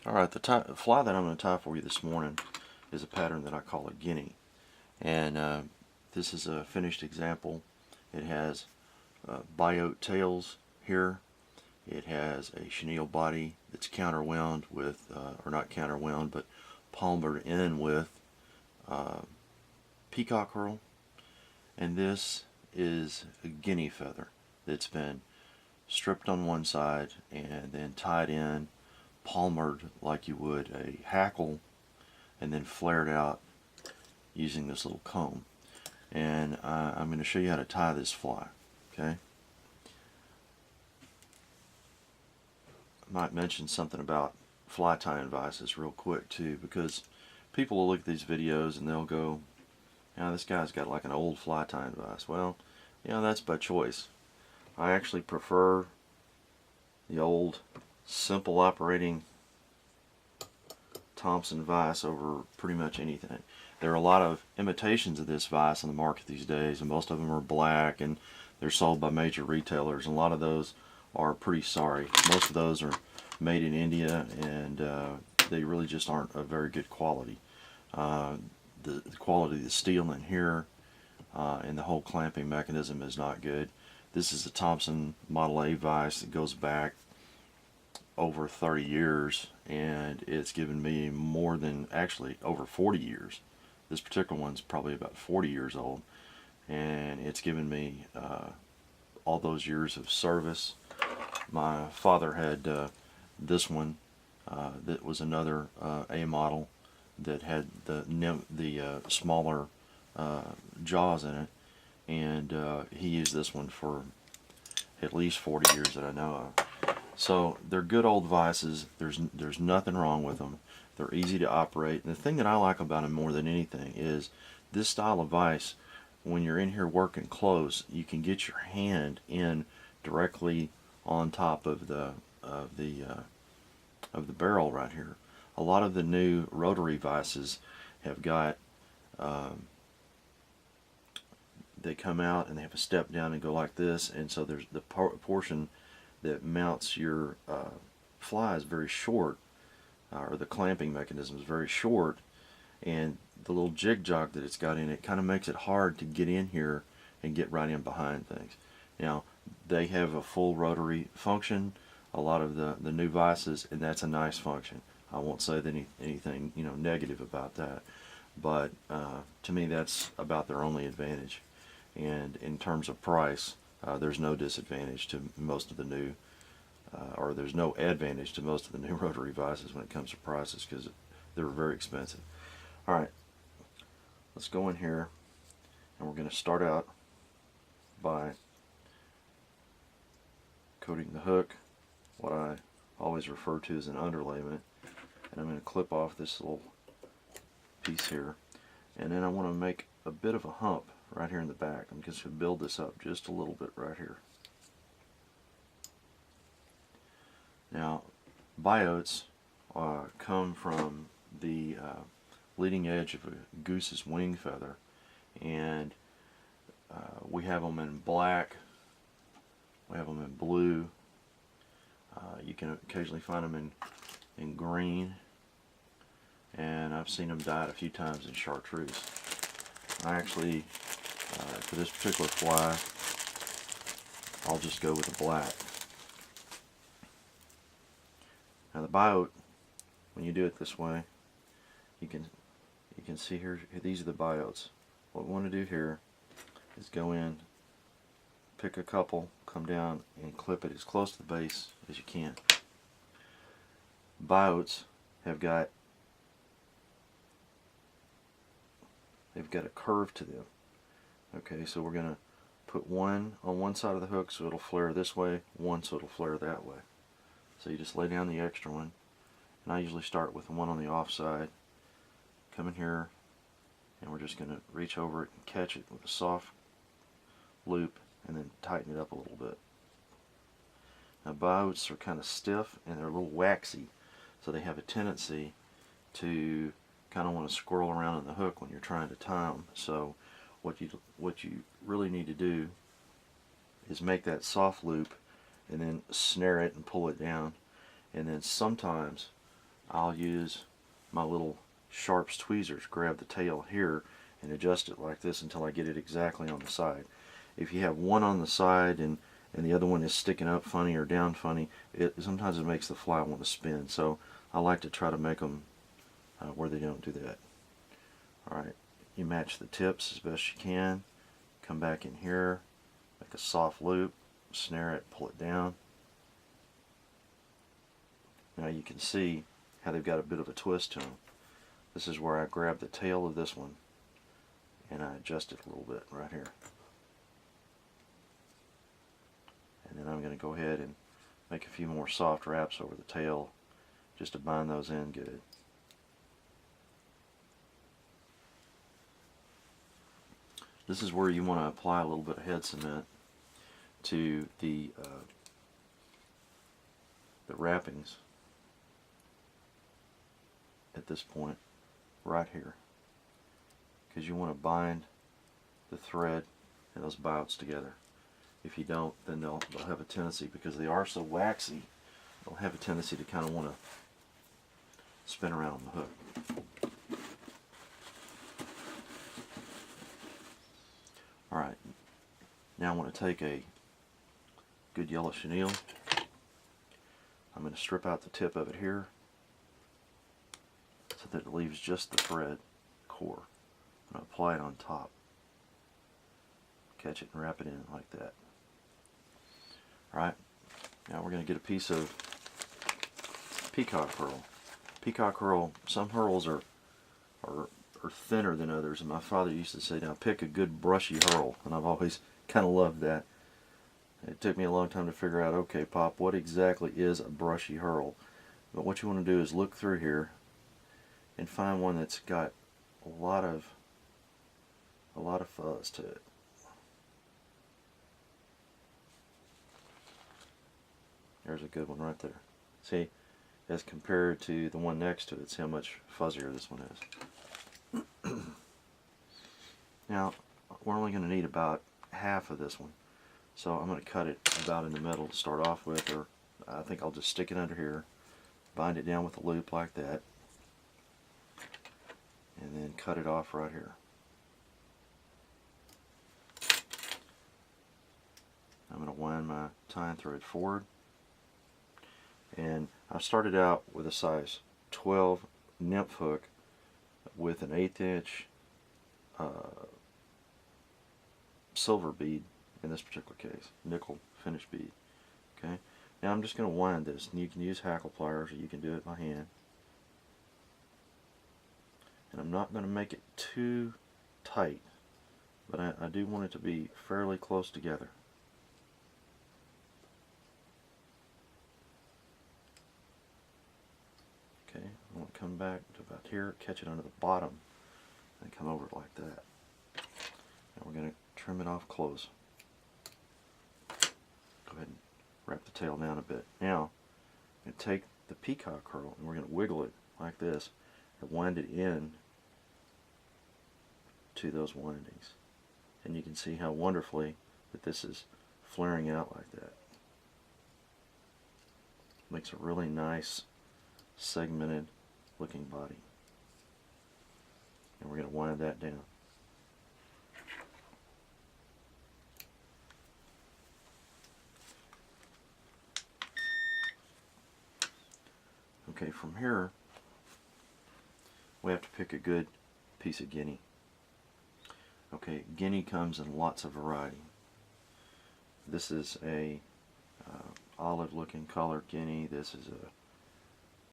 Alright, the fly that I'm going to tie for you this morning is a pattern that I call a Guinea. And this is a finished example. It has biot tails here. It has a chenille body that's counterwound with, or not counterwound, but palmered in with peacock herl. And this is a guinea feather that's been stripped on one side and then tied in, palmered like you would a hackle, and then flared out using this little comb. And I'm going to show you how to tie this fly. Okay. I might mention something about fly tying vices real quick too, because people will look at these videos and they'll go, this guy's got like an old fly tying vise. Well, that's by choice. I actually prefer the old simple operating Thompson vise over pretty much anything. There are a lot of imitations of this vise on the market these days, and most of them are black and they're sold by major retailers, and a lot of those are pretty sorry. Most of those are made in India, and they really just aren't of very good quality. The quality of the steel in here and the whole clamping mechanism is not good. This is a Thompson Model A vise that goes back over 30 years, and it's given me more than, actually over 40 years. This particular one's probably about 40 years old, and it's given me all those years of service. My father had this one that was another A model that had the smaller jaws in it, and he used this one for at least 40 years that I know of. So they're good old vices. There's nothing wrong with them. They're easy to operate. And the thing that I like about them more than anything is this style of vise, when you're in here working close, you can get your hand in directly on top of the barrel right here. A lot of the new rotary vices have got they come out and they have a step down and go like this, and so there's the portion that mounts your fly is very short, or the clamping mechanism is very short, and the little jig jog that it's got in it kind of makes it hard to get in here and get right in behind things. Now, they have a full rotary function, a lot of the new vices, and that's a nice function. I won't say anything negative about that, but to me that's about their only advantage. And in terms of price, there's no disadvantage to most of the new, or there's no advantage to most of the new rotary vices when it comes to prices, because they're very expensive. Alright, let's go in here, and we're going to start out by coating the hook, what I always refer to as an underlayment, and I'm going to clip off this little piece here, and then I want to make a bit of a hump right here in the back. I'm just going to build this up just a little bit right here. Now, biotes come from the leading edge of a goose's wing feather, and we have them in black, we have them in blue, you can occasionally find them in green, and I've seen them dyed a few times in chartreuse. I actually, for this particular fly, I'll just go with the black. Now the biote, when you do it this way, you can see here, these are the biotes. What we want to do here is go in, pick a couple, come down and clip it as close to the base as you can. Biotes have got a curve to them. Okay, so we're going to put one on one side of the hook so it'll flare this way, one so it'll flare that way. So you just lay down the extra one, and I usually start with the one on the off side, come in here, and we're just going to reach over it and catch it with a soft loop and then tighten it up a little bit. Now biotes are kind of stiff and they're a little waxy, so they have a tendency to kind of want to squirrel around in the hook when you're trying to tie them. So what you really need to do is make that soft loop and then snare it and pull it down. And then sometimes I'll use my little sharps tweezers, grab the tail here and adjust it like this until I get it exactly on the side. If you have one on the side and the other one is sticking up funny or down funny, sometimes it makes the fly want to spin. So I like to try to make them where they don't do that. Alright, you match the tips as best you can. Come back in here, make a soft loop, snare it, pull it down. Now you can see how they've got a bit of a twist to them. This is where I grab the tail of this one and I adjust it a little bit right here. And then I'm going to go ahead and make a few more soft wraps over the tail just to bind those in good. This is where you want to apply a little bit of head cement to the wrappings at this point right here, because you want to bind the thread and those bouts together. If you don't, then they'll have a tendency, because they are so waxy, they'll have a tendency to kind of want to spin around on the hook. Alright, now I want to take a good yellow chenille. I'm going to strip out the tip of it here so that it leaves just the thread core. I'm going to apply it on top. Catch it and wrap it in like that. Alright, now we're going to get a piece of peacock herl. Peacock herl, some herls are thinner than others, and my father used to say, now pick a good brushy herl, and I've always kind of loved that. It took me a long time to figure out, okay, Pop, what exactly is a brushy herl? But what you want to do is look through here and find one that's got a lot of fuzz to it. There's a good one right there. See, as compared to the one next to it, see how much fuzzier this one is. Now, we're only going to need about half of this one. So I'm going to cut it about in the middle to start off with, or I think I'll just stick it under here, bind it down with a loop like that, and then cut it off right here. I'm going to wind my tying thread forward, and I started out with a size 12 nymph hook with an 1/8 inch silver bead, in this particular case, nickel finish bead. Okay, now I'm just going to wind this, and you can use hackle pliers or you can do it by hand. And I'm not going to make it too tight, but I do want it to be fairly close together. Okay, I want to come back to about here, catch it under the bottom, and come over it like that. Now we're going to trim it off close. Go ahead and wrap the tail down a bit. Now, I'm going to take the peacock herl and we're going to wiggle it like this and wind it in to those windings. And you can see how wonderfully that this is flaring out like that. Makes a really nice segmented looking body. And we're going to wind that down. Okay, from here we have to pick a good piece of guinea. Okay, guinea comes in lots of variety. This is a olive looking color guinea. This is a